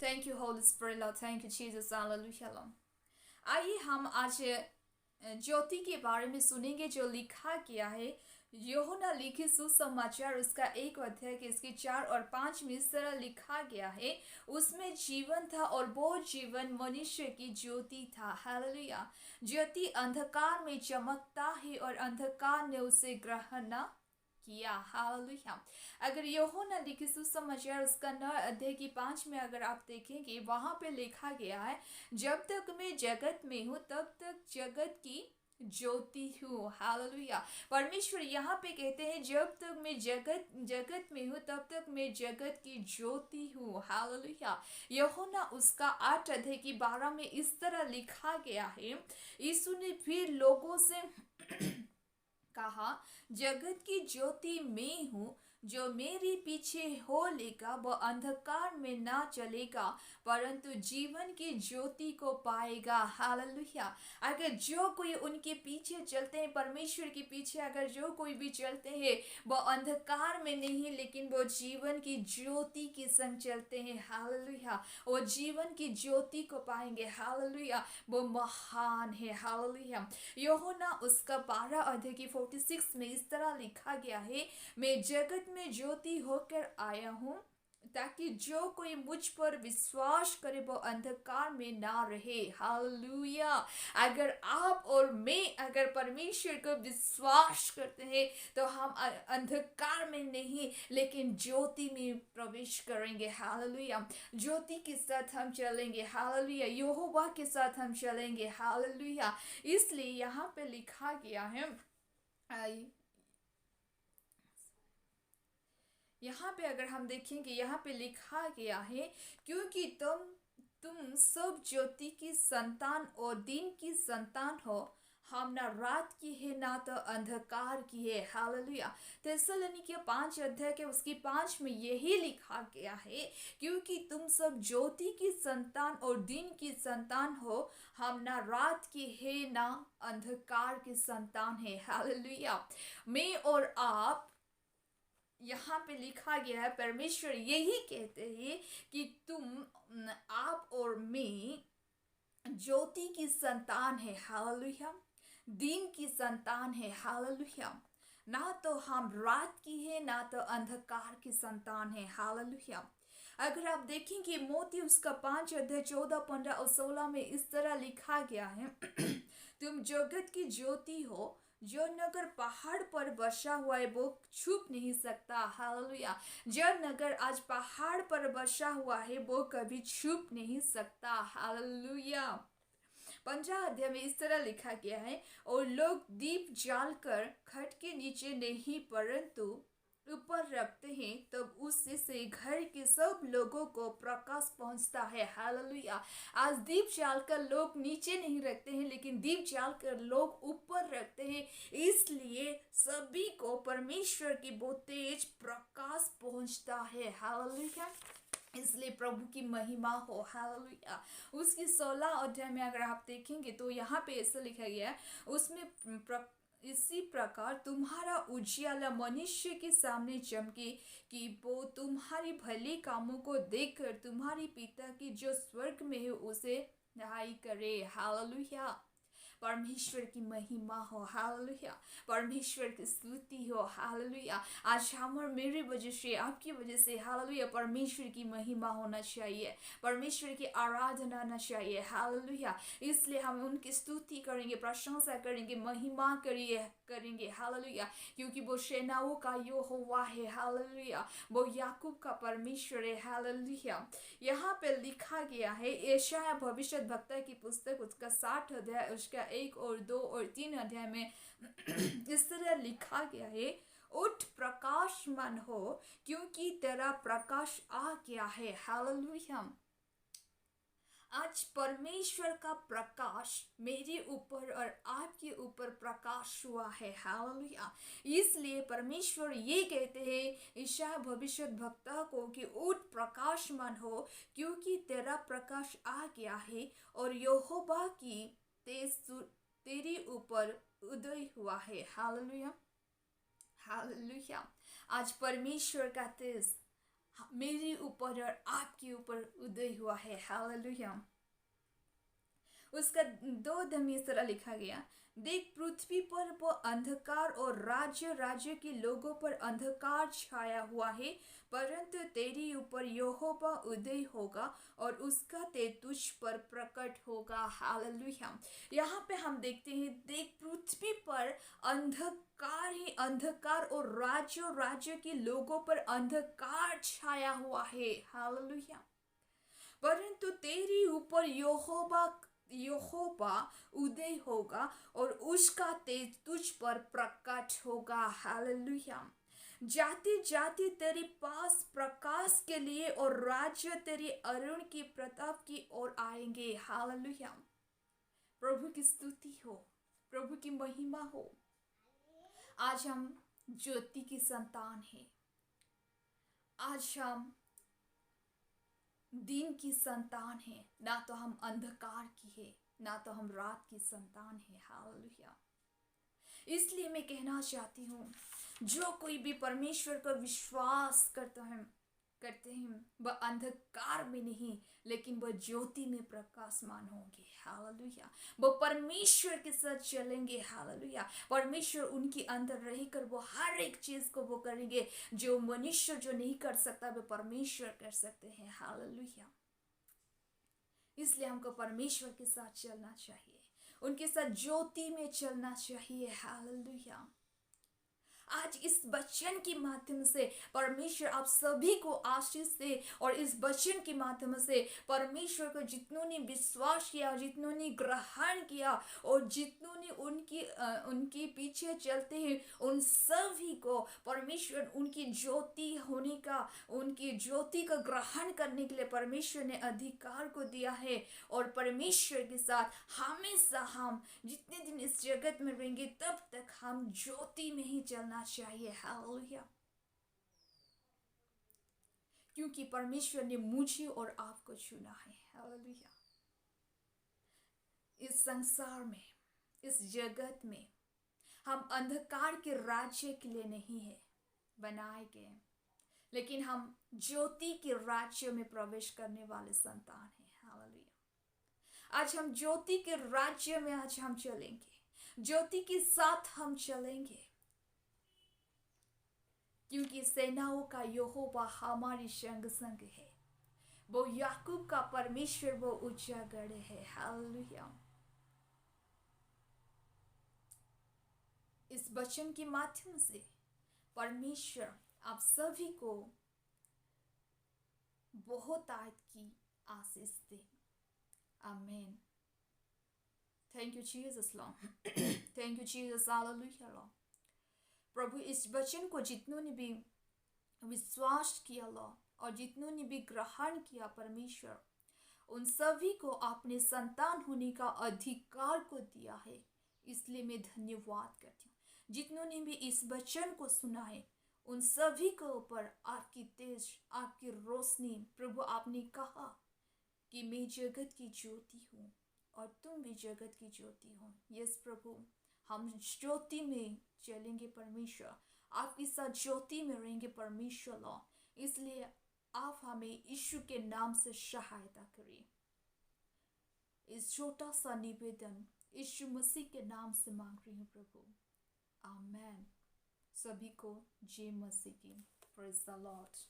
Thank you, Holy Spirit, Lord. Thank you, Jesus. Hallelujah, Lord. आइए हम आज ज्योति के बारे में सुनेंगे जो लिखा गया है यूहन्ना लिखित सुसमाचार उसका 1 अध्याय के इसके 4 और 5 में इस तरह लिखा गया है। उसमें जीवन था और वो जीवन मनुष्य की ज्योति था। हालेलुया। ज्योति अंधकार में चमकता है और अंधकार ने उसे ग्रहण न किया। हालेलुया। अगर यूहन्ना लिखित सुसमाचार उसका 9 अध्याय की 5 में अगर आप देखेंगे वहां पे लिखा गया है, जब तक मैं जगत में हूँ तब तक जगत की ज्योति हूँ। हालेलुया। परमेश्वर यहाँ पे कहते हैं जब तक मैं जगत में हूँ तब तक मैं जगत की ज्योति हूँ। हालेलुया। यूहन्ना उसका 8 अध्याय की 12 में इस तरह लिखा गया है। यीशु ने फिर लोगों से कहा, जगत की ज्योति मैं हूँ, जो मेरे पीछे हो लेगा वह अंधकार में ना चलेगा परंतु जीवन की ज्योति को पाएगा। हालेलुया। अगर जो कोई उनके पीछे चलते हैं, परमेश्वर के पीछे अगर जो कोई भी चलते हैं, वो अंधकार में नहीं लेकिन वो जीवन की ज्योति के संग चलते हैं। हालेलुया। वो जीवन की ज्योति को पाएंगे। हालेलुया। वो महान है। हालेलुया। यूहन्ना उसका 12 अध्याय की 46 में इस तरह लिखा गया है, मैं जगत में ज्योति होकर आया हूँ ताकि जो कोई मुझ पर विश्वास करे वो अंधकार में ना रहे। हालेलुया। अगर आप और मैं अगर परमेश्वर को विश्वास करते हैं तो हम अंधकार में नहीं लेकिन ज्योति में प्रवेश करेंगे। हालेलुया। ज्योति के साथ हम चलेंगे। हालेलुया। यहोवा के साथ हम चलेंगे। हालेलुया। इसलिए यहाँ पे लिखा गया है, यहाँ पे अगर हम देखेंगे यहाँ पे लिखा गया है, क्योंकि तुम सब ज्योति की संतान और दिन की संतान हो, हम ना रात की है ना तो अंधकार की है। हालेलुया। थिस्सलुनीके 5 अध्याय के उसकी 5 में यही लिखा गया है, क्योंकि तुम सब ज्योति की संतान और दिन की संतान हो, हम ना रात की है ना अंधकार की संतान है। हालेलुया। मैं और आप, यहाँ पे लिखा गया है, परमेश्वर यही कहते हैं कि आप और मैं ज्योति की संतान है। हालेलुया। दिन की संतान है। हालेलुया। ना तो हम रात की है ना तो अंधकार की संतान है। हालेलुया। अगर आप देखेंगे मोती उसका 5 अध्याय 14, 15 और 16 में इस तरह लिखा गया है, तुम जगत की ज्योति हो, जो नगर पहाड़ पर बसा हुआ है वो छुप नहीं सकता। हालेलुया। जो नगर आज पहाड़ पर बसा हुआ है वो कभी छुप नहीं सकता। हालेलुया। 15 अध्याय में इस तरह लिखा गया है, और लोग दीप जालकर खट के नीचे नहीं परंतु ऊपर रखते हैं तब उससे से घर के सब लोगों को प्रकाश पहुंचता है। हालेलुया। आज दीप जालकर लोग नीचे नहीं रखते हैं लेकिन दीप जालकर लोग ऊपर रखते हैं, इसलिए सभी को परमेश्वर की वो तेज प्रकाश पहुंचता है। हालेलुया। इसलिए प्रभु की महिमा हो। हालेलुया। उसकी 16 अध्याय में अगर आप देखेंगे तो यहाँ पे ऐसा लिखा गया है, उसमें इसी प्रकार तुम्हारा उजियाला मनुष्य के सामने चमके कि वो तुम्हारी भले कामों को देखकर तुम्हारी पिता की जो स्वर्ग में है उसे दहाई करे। हालेलुया। परमेश्वर की महिमा हो। हालेलुया। परमेश्वर की स्तुति हो। हालेलुया। आज हम और मेरी वजह से, आपकी वजह से, हालेलुया, परमेश्वर की महिमा होना चाहिए, परमेश्वर की आराधना होना चाहिए। हालेलुया। इसलिए हम उनकी स्तुति करेंगे, प्रशंसा करेंगे, महिमा करेंगे। हालेलुया। क्योंकि वो सेनाओं का यहोवा है। हालेलुया। वो याकूब का परमेश्वर है। हालेलुया। यहाँ पे लिखा गया है यशायाह भविष्यद्वक्ता की पुस्तक उसका 60 अध्याय उसका 1 और 2 और 3 अध्याय में इस तरह लिखा गया है, उठ प्रकाशमान हो क्योंकि तेरा प्रकाश आ गया है। हालेलुया। आज परमेश्वर का प्रकाश मेरे ऊपर और आपके ऊपर प्रकाश हुआ है। हालेलुया। इसलिए परमेश्वर ये कहते हैं यशायाह भविष्यद्वक्ता को कि उठ प्रकाशमान हो क्योंकि तेरा प्रकाश आ गया है और यहोवा की तेज तेरे ऊपर उदय हुआ है। हालेलुया। हालेलुया। आज परमेश्वर का तेज मेरे ऊपर और आपके ऊपर उदय हुआ है। हालेलुया। उसका 2 में इस तरह लिखा गया, देख पृथ्वी पर वो अंधकार और राज्य राज्य के लोगों पर अंधकार छाया हुआ है, परंतु तेरी ऊपर यहोवा उदय होगा और उसका तेज तुझ पर प्रकट होगा। हालेलुया। यहाँ पे हम देखते हैं, देख पृथ्वी पर अंधकार ही अंधकार और राज्य के लोगों पर अंधकार छाया हुआ है। हालेलुया। परंतु तेरी ऊपर यहोवा उदय होगा और उसका तेज तुझ पर प्रकट होगा। हालेलुया। जाति जाति तेरे पास प्रकाश के लिए और राज्य तेरे अरुण की प्रताप की ओर आएंगे। हालेलुया। प्रभु की स्तुति हो, प्रभु की महिमा हो। आज हम ज्योति की संतान हैं। आज हम दिन की संतान है, ना तो हम अंधकार की है, ना तो हम रात की संतान है। हालेलुया। इसलिए मैं कहना चाहती हूँ, जो कोई भी परमेश्वर का विश्वास करते हैं वह अंधकार में नहीं, लेकिन वह ज्योति में प्रकाशमान होंगे। हालेलुया। वो परमेश्वर के साथ चलेंगे। हालेलुया। परमेश्वर उनके अंदर रहकर वो हर एक चीज को वो करेंगे जो मनुष्य जो नहीं कर सकता, वो परमेश्वर कर सकते हैं। हालेलुया। इसलिए हमको परमेश्वर के साथ चलना चाहिए, उनके साथ ज्योति में चलना चाहिए। हालेलुया। आज इस वचन के माध्यम से परमेश्वर आप सभी को आशीष दे, और इस वचन के माध्यम से परमेश्वर को जितनों ने विश्वास किया, जितनों ने ग्रहण किया और जितनों ने उनके पीछे चलते हैं, उन सभी को परमेश्वर उनकी ज्योति होने का, उनकी ज्योति का ग्रहण करने के लिए परमेश्वर ने अधिकार को दिया है। और परमेश्वर के साथ हमेशा हम जितने दिन इस जगत में रहेंगे तब तक हम ज्योति में ही चलना चाहिए। हालेलुया। क्योंकि परमेश्वर ने मुझे और आपको चुना है। हालेलुया। इस संसार में, इस जगत में हम अंधकार के राज्य के लिए नहीं है बनाए गए, लेकिन हम ज्योति के राज्य में प्रवेश करने वाले संतान हैं। हालेलुया। आज हम ज्योति के राज्य में आज हम चलेंगे, ज्योति के साथ हम चलेंगे, क्योंकि सेनाओं का यहोवा हमारे संग संग है। वो याकूब का परमेश्वर, वो उजागर है। हालेलुया। इस वचन के माध्यम से परमेश्वर आप सभी को बहुत आयत की आशीष दे। आमीन। Thank you Jesus Lord. Thank you Jesus. Hallelujah Lord. प्रभु इस वचन को जितनों ने भी विश्वास किया लॉर्ड, और जितनों ने भी ग्रहण किया परमेश्वर, उन सभी को आपने संतान होने का अधिकार को दिया है। इसलिए मैं धन्यवाद करती हूँ। जितनों ने भी इस वचन को सुना है, उन सभी के ऊपर आपकी तेज, आपकी रोशनी। प्रभु आपने कहा कि मैं जगत की ज्योति हूँ और तुम भी जगत की ज्योति हो। यस प्रभु, हम ज्योति में चलेंगे परमेश्वर, आपके साथ ज्योति में रहेंगे परमेश्वर लॉर्ड। इसलिए आप हमें यीशु के नाम से सहायता करिए। इस छोटा सा निवेदन यीशु मसीह के नाम से मांग रही हूँ प्रभु। आमेन। सभी को जय मसीह की। Praise the Lord.